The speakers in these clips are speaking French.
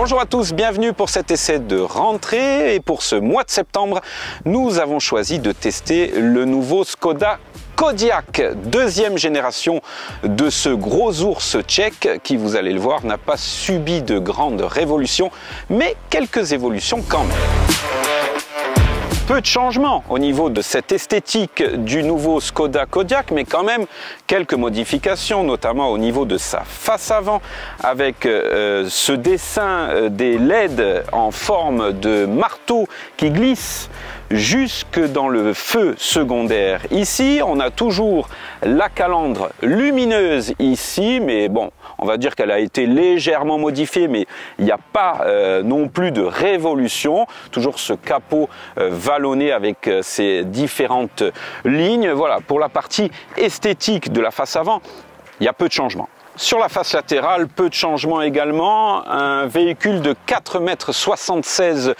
Bonjour à tous, bienvenue pour cet essai de rentrée et pour ce mois de septembre, nous avons choisi de tester le nouveau Škoda Kodiaq, deuxième génération de ce gros ours tchèque qui, vous allez le voir, n'a pas subi de grandes révolutions, mais quelques évolutions quand même. Peu de changements au niveau de cette esthétique du nouveau Škoda Kodiaq, mais quand même quelques modifications, notamment au niveau de sa face avant, avec ce dessin des LED en forme de marteau qui glisse jusque dans le feu secondaire. Ici, on a toujours la calandre lumineuse ici, mais bon, on va dire qu'elle a été légèrement modifiée, mais il n'y a pas non plus de révolution. Toujours ce capot vallonné avec ces différentes lignes. Voilà, pour la partie esthétique de la face avant, il y a peu de changements. Sur la face latérale, peu de changements également. Un véhicule de 4,76 m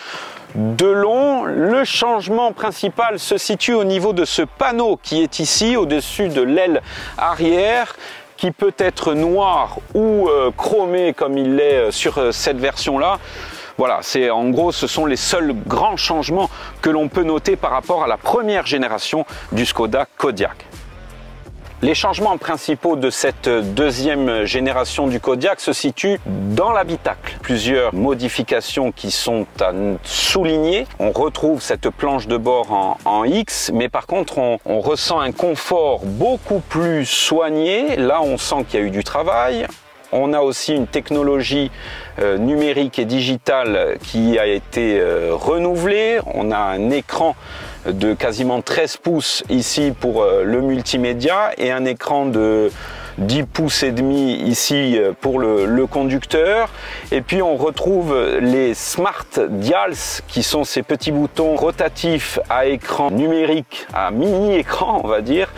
de long. Le changement principal se situe au niveau de ce panneau qui est ici, au-dessus de l'aile arrière, qui peut être noir ou chromé comme il l'est sur cette version-là. Voilà, en gros, ce sont les seuls grands changements que l'on peut noter par rapport à la première génération du Škoda Kodiaq. Les changements principaux de cette deuxième génération du Kodiaq se situent dans l'habitacle. Plusieurs modifications qui sont à souligner. On retrouve cette planche de bord en X, mais par contre on ressent un confort beaucoup plus soigné. Là on sent qu'il y a eu du travail. On a aussi une technologie numérique et digitale qui a été renouvelée. On a un écran de quasiment 13 pouces ici pour le multimédia et un écran de 10 pouces et demi ici pour le conducteur. Et puis on retrouve les Smart Dials qui sont ces petits boutons rotatifs à écran numérique, à mini écran on va dire,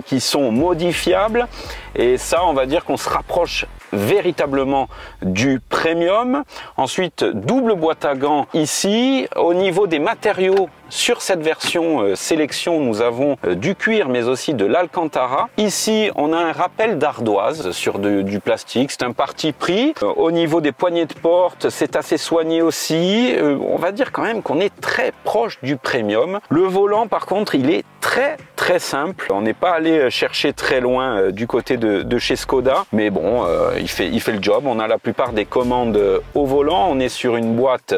qui sont modifiables. Et ça, on va dire qu'on se rapproche véritablement du premium. Ensuite, double boîte à gants ici. Au niveau des matériaux, sur cette version sélection, nous avons du cuir mais aussi de l'alcantara. Ici, on a un rappel d'ardoise sur du plastique. C'est un parti pris. Au niveau des poignées de porte, c'est assez soigné aussi. On va dire quand même qu'on est très proche du premium. Le volant, par contre, il est très simple. On n'est pas allé chercher très loin du côté de chez Škoda, mais bon, il fait le job. On a la plupart des commandes au volant. On est sur une boîte,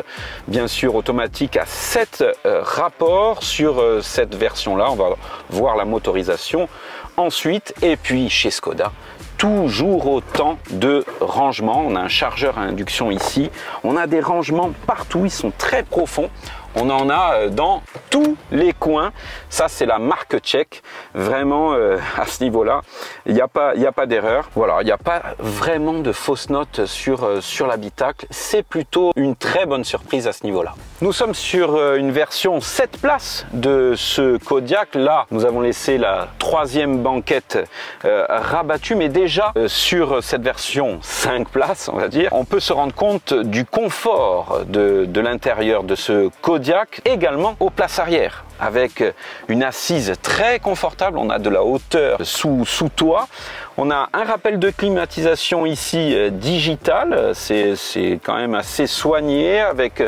bien sûr, automatique à 7 rapports sur cette version-là. On va voir la motorisation ensuite. Et puis, chez Škoda, toujours autant de rangements. On a un chargeur à induction ici. On a des rangements partout. Ils sont très profonds. On en a dans tous les coins. Ça, c'est la marque tchèque. Vraiment, à ce niveau-là, il n'y a pas d'erreur. Voilà, il n'y a pas vraiment de fausses notes sur l'habitacle. C'est plutôt une très bonne surprise à ce niveau-là. Nous sommes sur une version 7 places de ce Kodiaq. Là, nous avons laissé la troisième banquette rabattue. Mais déjà, sur cette version 5 places, on va dire, on peut se rendre compte du confort de l'intérieur de ce Kodiaq. Également aux places arrière avec une assise très confortable. On a de la hauteur sous toit. On a un rappel de climatisation ici digital. C'est quand même assez soigné avec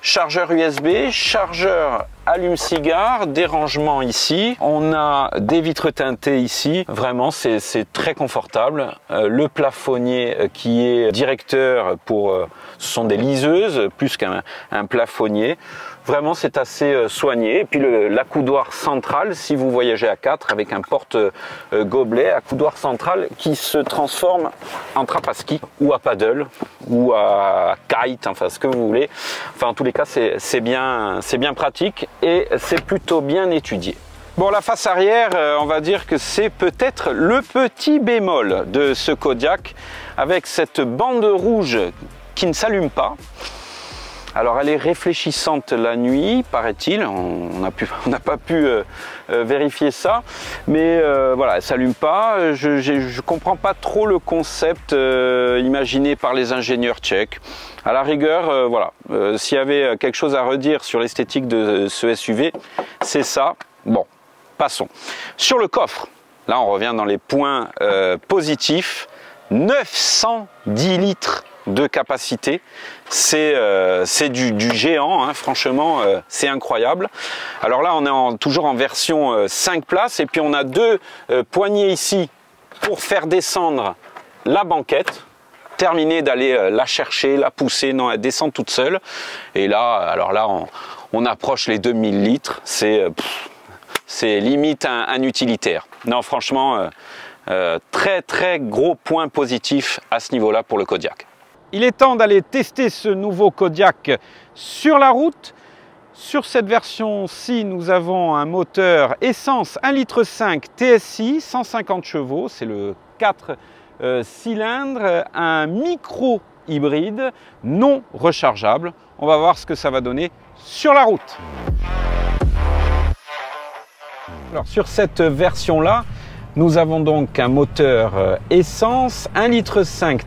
chargeur USB, chargeur allume-cigare, des rangements ici. On a des vitres teintées ici. Vraiment, c'est très confortable. Le plafonnier qui est directeur ce sont des liseuses plus qu'un plafonnier. Vraiment, c'est assez soigné. Et puis l'accoudoir central, si vous voyagez à 4 avec un porte-gobelet, accoudoir central qui se transforme en trappe à ski ou à paddle ou à kite, enfin ce que vous voulez. Enfin, en tous les cas, c'est bien pratique et c'est plutôt bien étudié. Bon, la face arrière, on va dire que c'est peut-être le petit bémol de ce Kodiaq avec cette bande rouge qui ne s'allume pas. Alors elle est réfléchissante la nuit, paraît-il, on n'a pas pu vérifier ça, mais voilà, elle ne s'allume pas. Je ne comprends pas trop le concept imaginé par les ingénieurs tchèques. À la rigueur, voilà, s'il y avait quelque chose à redire sur l'esthétique de ce SUV, c'est ça. Bon, passons. Sur le coffre, là on revient dans les points positifs, 910 litres de capacité. C'est du géant, hein, franchement, c'est incroyable. Alors là, on est toujours en version 5 places et puis on a deux poignées ici pour faire descendre la banquette. Terminer d'aller la chercher, la pousser, non, elle descend toute seule. Et là, alors là, on approche les 2000 litres. C'est limite un utilitaire. Non, franchement, très gros point positif à ce niveau-là pour le Kodiaq. Il est temps d'aller tester ce nouveau Kodiaq sur la route. Sur cette version-ci, nous avons un moteur essence 1,5 litre TSI, 150 chevaux. C'est le 4 cylindres, un micro-hybride non rechargeable. On va voir ce que ça va donner sur la route. Alors, sur cette version-là, nous avons donc un moteur essence 1,5 litre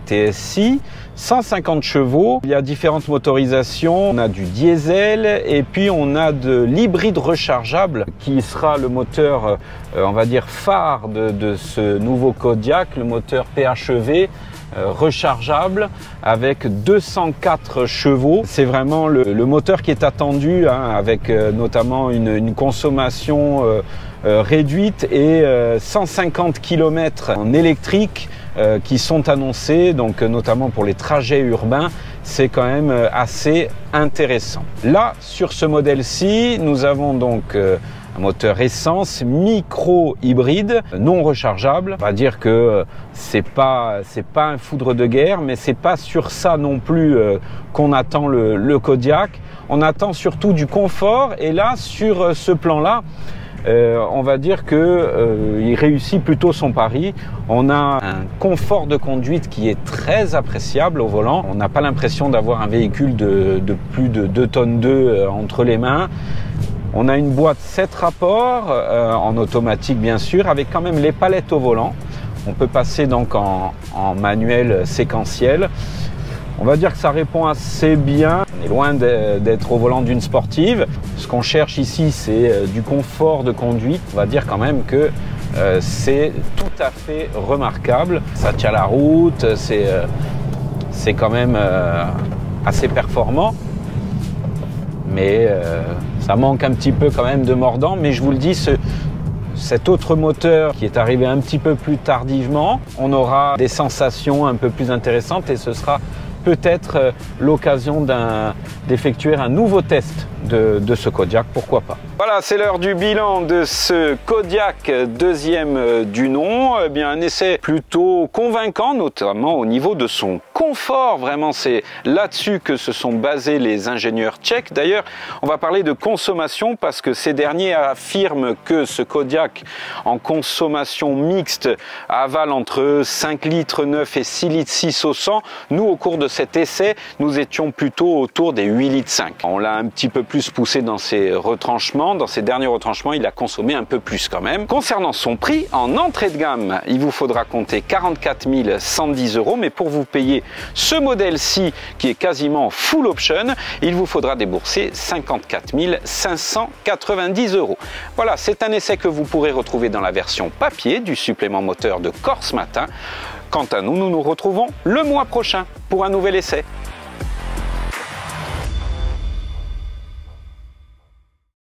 TSI, 150 chevaux. Il y a différentes motorisations. On a du diesel et puis on a de l'hybride rechargeable qui sera le moteur, on va dire, phare de ce nouveau Kodiaq, le moteur PHEV. Rechargeable avec 204 chevaux. C'est vraiment le moteur qui est attendu, hein, avec notamment une consommation réduite et 150 km en électrique qui sont annoncés, donc notamment pour les trajets urbains. C'est quand même assez intéressant. Là, sur ce modèle-ci, nous avons donc un moteur essence micro-hybride non rechargeable. On va dire que c'est pas un foudre de guerre, mais c'est pas sur ça non plus qu'on attend le Kodiaq. On attend surtout du confort, et là, sur ce plan-là, on va dire que il réussit plutôt son pari. On a un confort de conduite qui est très appréciable au volant. On n'a pas l'impression d'avoir un véhicule de plus de 2 tonnes 2 entre les mains. On a une boîte 7 rapports, en automatique bien sûr, avec quand même les palettes au volant. On peut passer donc en manuel séquentiel. On va dire que ça répond assez bien. On est loin d'être au volant d'une sportive. Ce qu'on cherche ici, c'est du confort de conduite. On va dire quand même que c'est tout à fait remarquable. Ça tient la route, c'est quand même assez performant. Mais ça manque un petit peu quand même de mordant. Mais je vous le dis, cet autre moteur qui est arrivé un petit peu plus tardivement, on aura des sensations un peu plus intéressantes et ce sera peut-être l'occasion d'effectuer un nouveau test de ce Kodiaq, pourquoi pas. Voilà, c'est l'heure du bilan de ce Kodiaq deuxième du nom. Eh bien, un essai plutôt convaincant, notamment au niveau de son confort. Vraiment, c'est là-dessus que se sont basés les ingénieurs tchèques. D'ailleurs, on va parler de consommation parce que ces derniers affirment que ce Kodiaq en consommation mixte avale entre 5 litres 9 et 6 litres 6 au 100. Nous, au cours de cet essai, nous étions plutôt autour des 8 litres 5. On l'a un petit peu plus poussé dans ses retranchements. Dans ses derniers retranchements, il a consommé un peu plus quand même. Concernant son prix, en entrée de gamme, il vous faudra compter 44 110 €. Mais pour vous payer ce modèle-ci, qui est quasiment full option, il vous faudra débourser 54 590 €. Voilà, c'est un essai que vous pourrez retrouver dans la version papier du supplément moteur de Corse Matin. Quant à nous, nous nous retrouvons le mois prochain pour un nouvel essai.